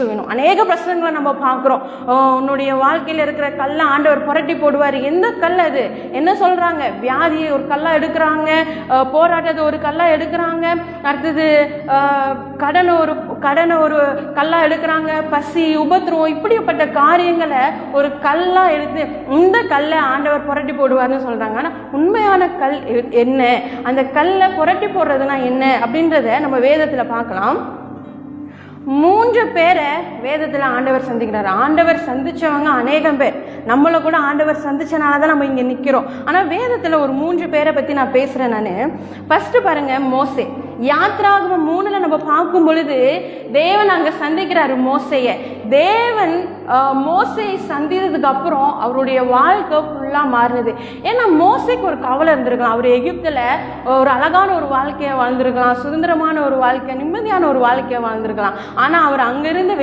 வேணும். அநேக பிரசங்களை நம்ம பார்க்குறோம். உன்னுடைய வாழ்க்கையில் இருக்கிற கல்லை ஆண்டவர் புரட்டி போடுவார். எந்த கல் அது? என்ன சொல்கிறாங்க? வியாதியை ஒரு கல்லாக எடுக்கிறாங்க, போராட்டத்தை ஒரு கல்லாக எடுக்கிறாங்க, அடுத்தது கடனை ஒரு கல்லாக எடுக்கிறாங்க, பசி, உபத்திரம், இப்படிப்பட்ட காரியங்களை ஒரு கல்லாக எடுத்து இந்த கல்லை ஆண்டவர் புரட்டி போடுவார்னு சொல்கிறாங்க. ஆனால் உண்மையான கல் என்ன? அந்த கல்லை புரட்டி போடுறதுனா என்ன அப்படின்றத நம்ம வேதத்தில் பார்க்கலாம். 3 பேரை வேதத்தில் ஆண்டவர் சந்திக்கிறார். ஆண்டவர் சந்திச்சவங்க அநேகம் பேர். நம்மளை கூட ஆண்டவர் சந்திச்சனால தான் நம்ம இங்கே நிற்கிறோம். ஆனால் வேதத்தில் ஒரு 3 பேரை பற்றி நான் பேசுகிறேன். நான் ஃபஸ்ட்டு பாருங்க, மோசே. யாத்ராகமம் 3ல் நம்ம பார்க்கும் பொழுது தேவன் அங்கே சந்திக்கிறாரு மோசையை. தேவன் மோசையை சந்தித்ததுக்கு அப்புறம் அவருடைய வாழ்க்கை ஃபுல்லாக மாறினது. ஏன்னா மோசைக்கு ஒரு கவலை இருந்திருக்கலாம். அவர் எகிப்தில் ஒரு அழகான ஒரு வாழ்க்கையை வாழ்ந்திருக்கலாம், சுதந்திரமான ஒரு வாழ்க்கை, நிம்மதியான ஒரு வாழ்க்கையை வாழ்ந்திருக்கலாம். ஆனால் அவர் அங்கிருந்து